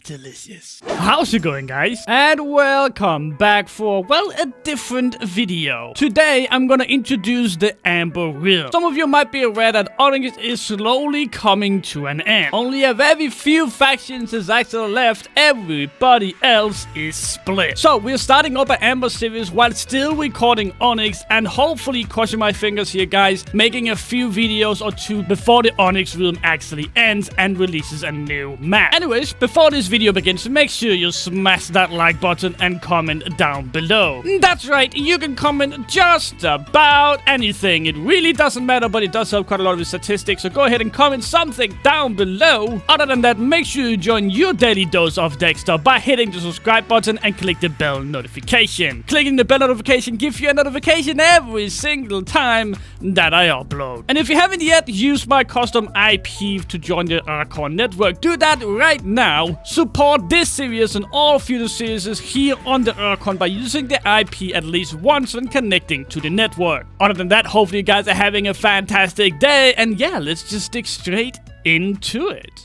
delicious. How's it going, guys? And welcome back for, well, a different video. Today, I'm gonna introduce the Amber Realm. Some of you might be aware that Onyx is slowly coming to an end. Only a very few factions is actually left. Everybody else is split. So, we're starting up an Amber series while still recording Onyx and hopefully, crossing my fingers here, guys, making a few videos or two before the Onyx Realm actually ends and releases a new map. Anyways, before this video begins, make sure you smash that like button and comment down below. That's right, you can comment just about anything. It really doesn't matter, but it does help quite a lot with statistics, so go ahead and comment something down below. Other than that, make sure you join your daily dose of Dexter by hitting the subscribe button and click the bell notification. Clicking the bell notification gives you a notification every single time that I upload. And if you haven't yet used my custom IP to join the TheArchon network, do that right now. Support this series and all future series here on the TheArchon by using the IP at least once when connecting to the network. Other than that, hopefully you guys are having a fantastic day, and yeah, let's just stick straight into it.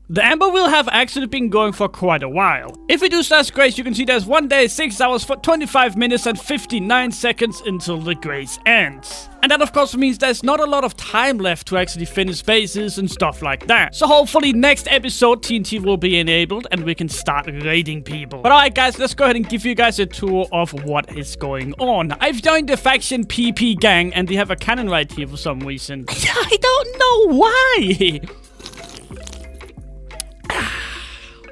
The Amber will have actually been going for quite a while. If we do slash grace, you can see there's 1 day, 6 hours, 25 minutes and 59 seconds until the grace ends. And that of course means there's not a lot of time left to actually finish bases and stuff like that. So hopefully next episode TNT will be enabled and we can start raiding people. But alright guys, let's go ahead and give you guys a tour of what is going on. I've joined the faction PP gang and they have a cannon right here for some reason. I don't know why.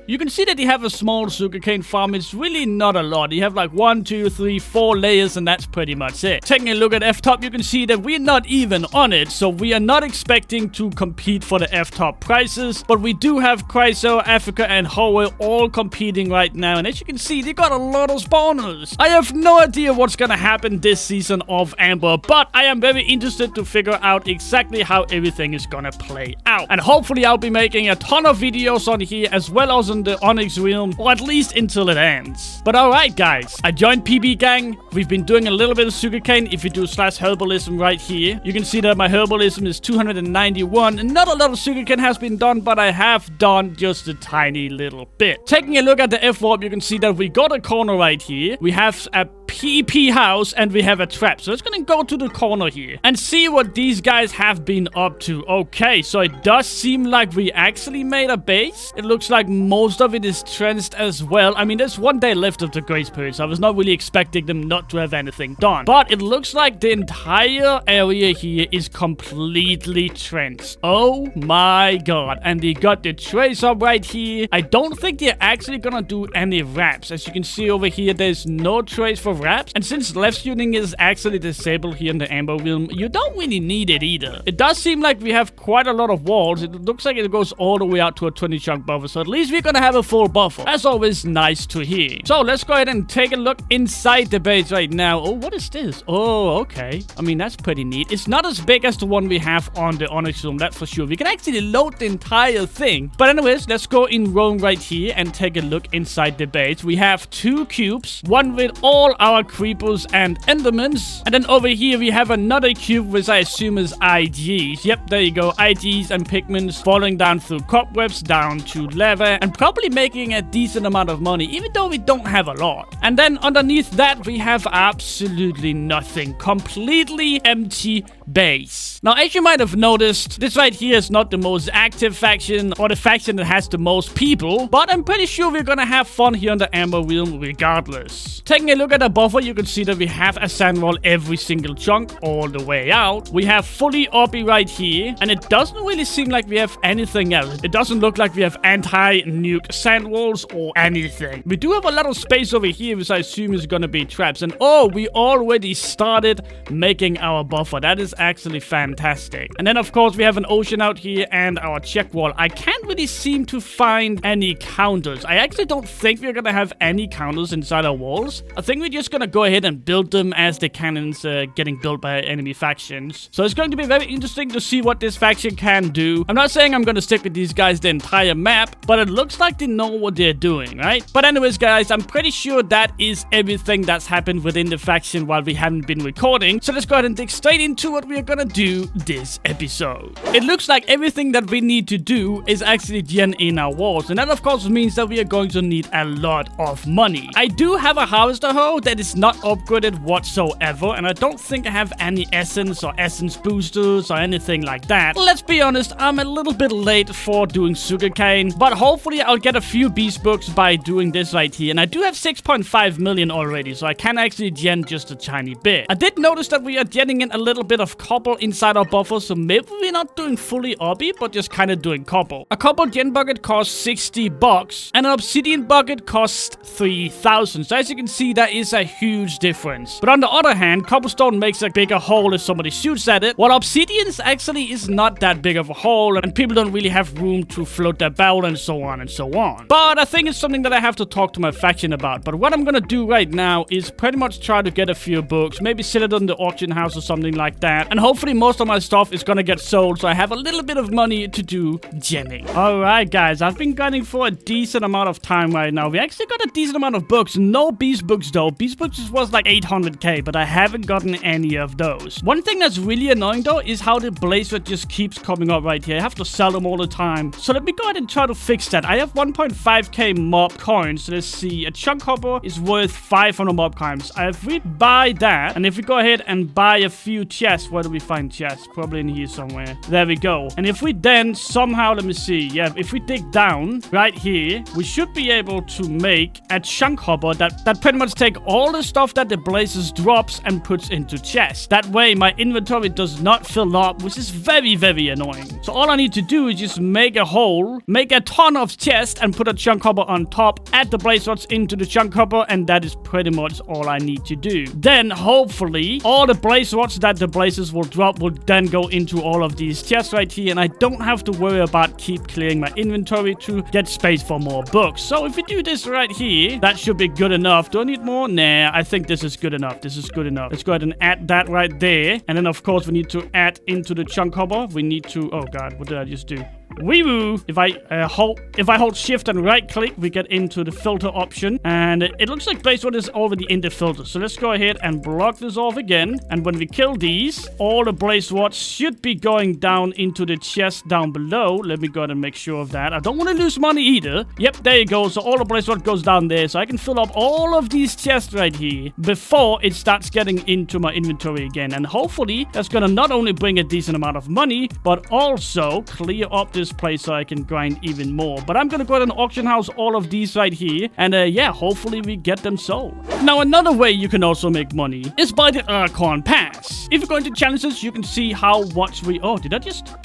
You can see that you have a small sugarcane farm. It's really not a lot. You have like 1, 2, 3, 4 layers and that's pretty much it. Taking a look at F-top, you can see that we're not even on it. So we are not expecting to compete for the F-top prices. But we do have Chryso, Africa and Howe all competing right now. And as you can see, they got a lot of spawners. I have no idea what's gonna happen this season of Amber. But I am very interested to figure out exactly how everything is gonna play out. And hopefully I'll be making a ton of videos on here as well as on the Onyx Realm, or at least until it ends. But alright guys, I joined PB gang. We've been doing a little bit of sugarcane. If you do slash herbalism right here, you can see that my herbalism is 291. And not a lot of sugarcane has been done, but I have done just a tiny little bit. Taking a look at the F-warp, you can see that we got a corner right here. We have a PP house and we have a trap. So let's gonna go to the corner here and see what these guys have been up to. Okay, so it does seem like we actually made a base. It looks like most of it is trenched as well. I mean, there's 1 day left of the grace period, so I was not really expecting them not to have anything done. But it looks like the entire area here is completely trenched. Oh my god. And they got the trace up right here. I don't think they're actually gonna do any wraps. As you can see over here, there's no trace for wraps. And since left shooting is actually disabled here in the Amber Realm, you don't really need it either. It does seem like we have quite a lot of walls. It looks like it goes all the way out to a 20 chunk buffer, so at least we're gonna have a full buffer. That's always nice to hear. So let's go ahead and take a look inside the base right now. Oh, what is this? Oh, okay. I mean, that's pretty neat. It's not as big as the one we have on the Onyx Realm, that's for sure. We can actually load the entire thing. But anyways, let's go in roam right here and take a look inside the base. We have 2 cubes, one with all our creepers and endermans. And then over here, we have another cube, which I assume is IGs. Yep, there you go. IGs and pigments falling down through cobwebs, down to lava, and probably making a decent amount of money, even though we don't have a lot. And then underneath that, we have absolutely nothing. Completely empty base. Now, as you might have noticed, this right here is not the most active faction or the faction that has the most people, but I'm pretty sure we're gonna have fun here on the Amber Realm regardless. Taking a look at the buffer, you can see that we have a sand wall every single chunk all the way out. We have fully obby right here, and it doesn't really seem like we have anything else. It doesn't look like we have anti-nuke sand walls or anything. We do have a lot of space over here, which I assume is gonna be traps. And oh, we already started making our buffer. That is actually fantastic. And then of course we have an ocean out here and our check wall. I can't really seem to find any counters. I actually don't think we're gonna have any counters inside our walls. I think we're just gonna go ahead and build them as the cannons getting built by enemy factions. So it's going to be very interesting to see what this faction can do. I'm not saying I'm gonna stick with these guys the entire map, but it looks like they know what they're doing, right? But anyways guys, I'm pretty sure that is everything that's happened within the faction while we haven't been recording. So let's go ahead and dig straight into it we are gonna do this episode. It looks like everything that we need to do is actually gen in our walls, and that of course means that we are going to need a lot of money. I do have a harvester hoe that is not upgraded whatsoever, and I don't think I have any essence or essence boosters or anything like that. Let's be honest, I'm a little bit late for doing sugarcane, but hopefully I'll get a few beast books by doing this right here, and I do have 6.5 million already, so I can actually gen just a tiny bit. I did notice that we are genning in a little bit of cobble inside our buffer, so maybe we're not doing fully obby, but just kind of doing cobble. A cobble gen bucket costs 60 bucks, and an obsidian bucket costs 3,000. So as you can see, that is a huge difference. But on the other hand, cobblestone makes a bigger hole if somebody shoots at it, while obsidians actually is not that big of a hole, and people don't really have room to float their barrel and so on and so on. But I think it's something that I have to talk to my faction about. But what I'm gonna do right now is pretty much try to get a few books, maybe sell it on the auction house or something like that, and hopefully most of my stuff is gonna get sold, so I have a little bit of money to do genning. Alright guys, I've been gunning for a decent amount of time right now. We actually got a decent amount of books. No beast books though. Beast books was like 800k, but I haven't gotten any of those. One thing that's really annoying though is how the blazer just keeps coming up right here. I have to sell them all the time. So let me go ahead and try to fix that. I have 1.5k mob coins. Let's see. A chunk hopper is worth 500 mob coins. If we buy that, and if we go ahead and buy a few chests, where do we find chests? Probably in here somewhere. There we go. And if we then somehow, let me see. Yeah, if we dig down right here, we should be able to make a chunk hopper that pretty much take all the stuff that the blazes drops and puts into chests. That way my inventory does not fill up, which is very, very annoying. So all I need to do is just make a hole, make a ton of chests, and put a chunk hopper on top, add the blaze rods into the chunk hopper, and that is pretty much all I need to do. Then hopefully all the blaze rods that the blazes will drop will then go into all of these chests right here, and I don't have to worry about keep clearing my inventory to get space for more books. So if we do this right here, that should be good enough. Do I need more? Nah, I think this is good enough. This is good enough. Let's go ahead and add that right there. And then of course we need to add into the chunk hopper. We need to, oh god, what did I just do? Wee-woo! If I hold shift and right click, we get into the filter option, and it looks like blaze rod is already in the filter. So let's go ahead and block this off again, and when we kill these, all the blaze rods should be going down into the chest down below. Let me go ahead and make sure of that. I don't want to lose money either. Yep, there you go. So all the blaze rod goes down there, so I can fill up all of these chests right here before it starts getting into my inventory again. And hopefully that's gonna not only bring a decent amount of money, but also clear up this place so I can grind even more. But I'm gonna go ahead and auction house all of these right here, and yeah, hopefully we get them sold. Now another way you can also make money is by the TheArchon pass. If you go into challenges, you can see how much we... Oh, did I just...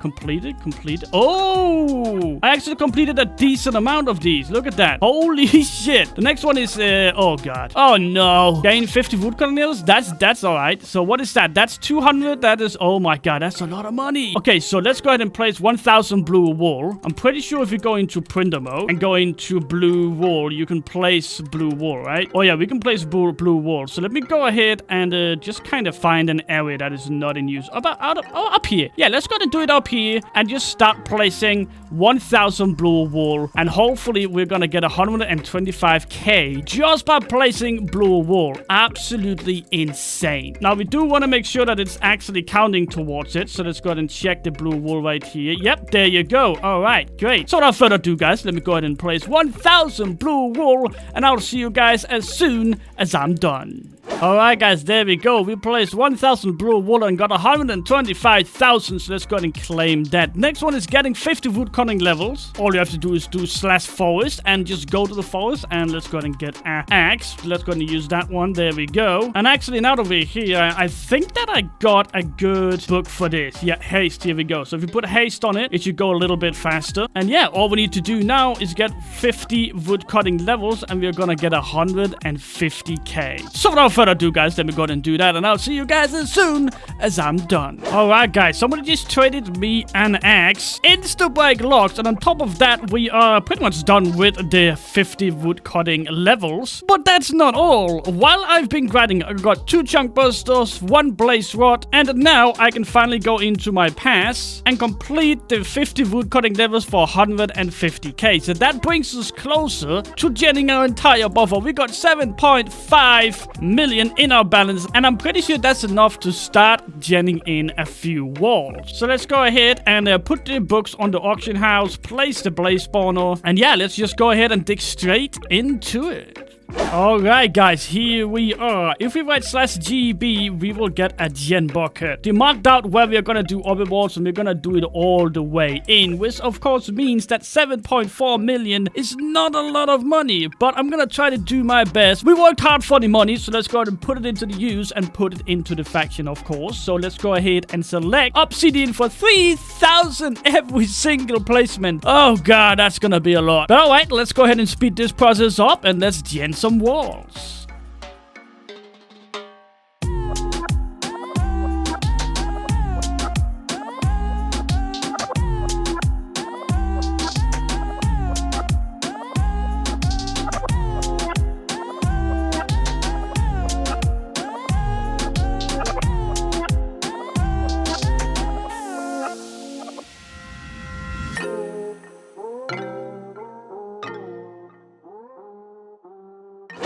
Completed. Oh, I actually completed a decent amount of these. Look at that. Holy shit. The next one is, oh god. Oh no. Gain 50 wood nails. That's all right. So what is that? That's 200. That is, oh my god, that's a lot of money. Okay, so let's go ahead and place 1000 blue wool. I'm pretty sure if you go into printer mode and go into blue wool, you can place blue wool, right? Oh yeah, we can place blue wool. So let me go ahead and just kind of find an area that is not in use. Up here. Yeah, let's go ahead and do it up here and just start placing 1000 blue wool, and hopefully we're gonna get 125k just by placing blue wool. Absolutely insane. Now we do want to make sure that it's actually counting towards it, so let's go ahead and check the blue wool right here. Yep, there you go. All right, great. So without further ado guys, let me go ahead and place 1000 blue wool, and I'll see you guys as soon as I'm done. Alright guys, there we go. We placed 1000 blue wool and got 125,000, so let's go ahead and claim that. Next one is getting 50 wood cutting levels. All you have to do is do /forest and just go to the forest, and let's go ahead and get an axe. Let's go ahead and use that one. There we go. And actually now that we're here, I think that I got a good book for this. Yeah, haste. Here we go. So if you put haste on it, it should go a little bit faster. And yeah, all we need to do now is get 50 wood cutting levels, and we're gonna get 150k. So without further ado guys, let me go ahead and do that, and I'll see you guys as soon as I'm done. Alright guys, somebody just traded me an axe, insta break locked, and on top of that we are pretty much done with the 50 wood cutting levels. But that's not all. While I've been grinding, I got 2 chunk busters, 1 blaze rod, and now I can finally go into my pass and complete the 50 wood cutting levels for 150k. So that brings us closer to genning our entire buffer. We got 7.5 million million in our balance, and I'm pretty sure that's enough to start genning in a few walls. So let's go ahead and put the books on the auction house, place the blaze spawner, and yeah, let's just go ahead and dig straight into it. Alright guys, here we are. If we write /GB, we will get a gen bucket. They marked out where we are gonna do obby walls, and we're gonna do it all the way in, which of course means that 7.4 million is not a lot of money, but I'm gonna try to do my best. We worked hard for the money, so let's go ahead and put it into the use and put it into the faction, of course. So let's go ahead and select obsidian for 3,000 every single placement. Oh god, that's gonna be a lot. But alright, let's go ahead and speed this process up and let's gen some walls.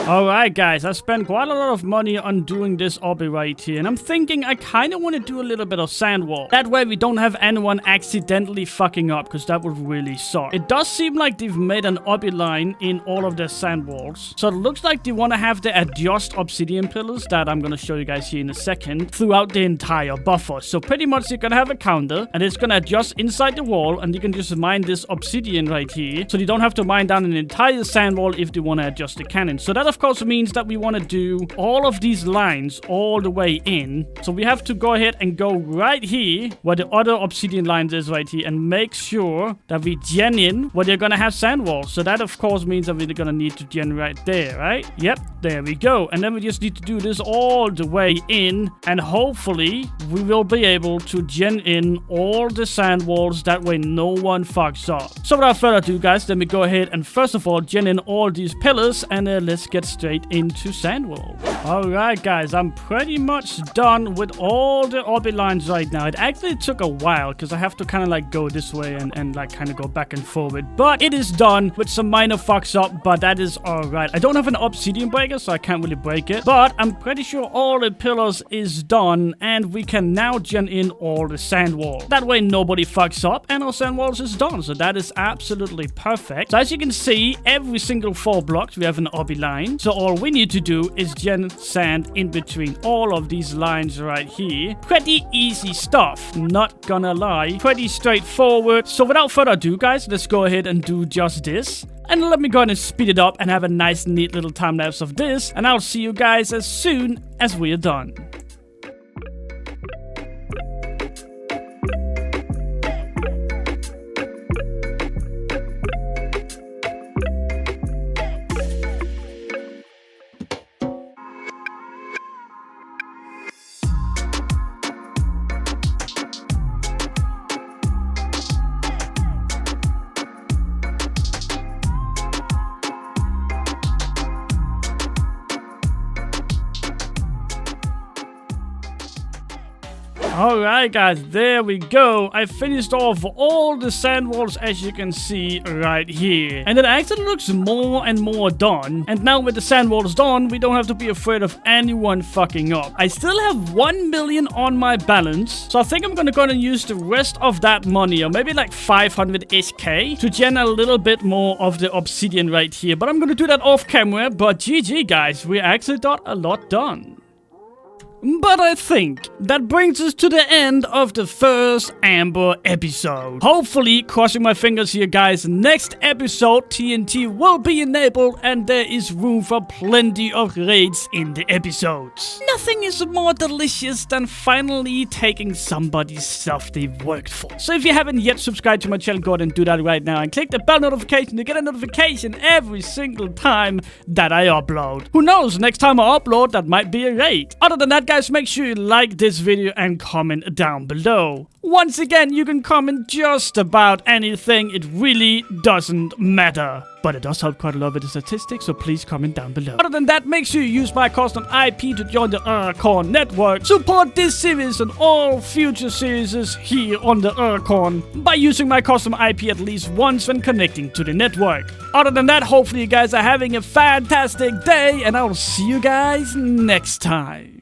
Alright guys, I spent quite a lot of money on doing this obby right here, and I'm thinking I kind of want to do a little bit of sand wall. That way we don't have anyone accidentally fucking up, because that would really suck. It does seem like they've made an obby line in all of their sand walls, so it looks like they want to have the adjust obsidian pillars that I'm going to show you guys here in a second throughout the entire buffer. So pretty much you're going to have a counter, and it's going to adjust inside the wall, and you can just mine this obsidian right here, so you don't have to mine down an entire sand wall if they want to adjust the cannon. So that of course means that we want to do all of these lines all the way in. So we have to go ahead and go right here where the other obsidian lines is right here and make sure that we gen in where they're gonna have sand walls. So that of course means that we're gonna need to gen right there, right? Yep, there we go. And then we just need to do this all the way in, and hopefully we will be able to gen in all the sand walls. That way no one fucks up. So without further ado guys, let me go ahead and first of all gen in all these pillars, and let's get straight into sand wall. Alright guys, I'm pretty much done with all the obby lines right now. It actually took a while because I have to kind of like go this way and like kind of go back and forward, but it is done with some minor fucks up, but that is alright. I don't have an obsidian breaker, so I can't really break it, but I'm pretty sure all the pillars is done, and we can now gen in all the sand wall. That way nobody fucks up and our sand walls is done, so that is absolutely perfect. So as you can see, every single 4 blocks we have an obby line, so all we need to do is gen sand in between all of these lines right here. Pretty easy stuff, not gonna lie. Pretty straightforward. So without further ado guys, let's go ahead and do just this. And let me go ahead and speed it up and have a nice neat little time lapse of this, and I'll see you guys as soon as we are done. Alright guys, there we go. I finished off all the sand walls as you can see right here. And it actually looks more and more done. And now with the sand walls done, we don't have to be afraid of anyone fucking up. I still have 1 million on my balance. So I think I'm gonna go and use the rest of that money, or maybe like 500-ish K, to gen a little bit more of the obsidian right here. But I'm gonna do that off camera. But GG guys, we actually got a lot done. But I think that brings us to the end of the first Amber episode. Hopefully, crossing my fingers here guys, next episode TNT will be enabled and there is room for plenty of raids in the episodes. Nothing is more delicious than finally taking somebody's stuff they've worked for. So if you haven't yet subscribed to my channel, go ahead and do that right now and click the bell notification to get a notification every single time that I upload. Who knows, next time I upload, that might be a raid. Other than that guys, guys, make sure you like this video and comment down below. Once again, you can comment just about anything. It really doesn't matter. But it does help quite a lot with the statistics, so please comment down below. Other than that, make sure you use my custom IP to join the TheArchon network. Support this series and all future series here on the TheArchon by using my custom IP at least once when connecting to the network. Other than that, hopefully you guys are having a fantastic day, and I'll see you guys next time.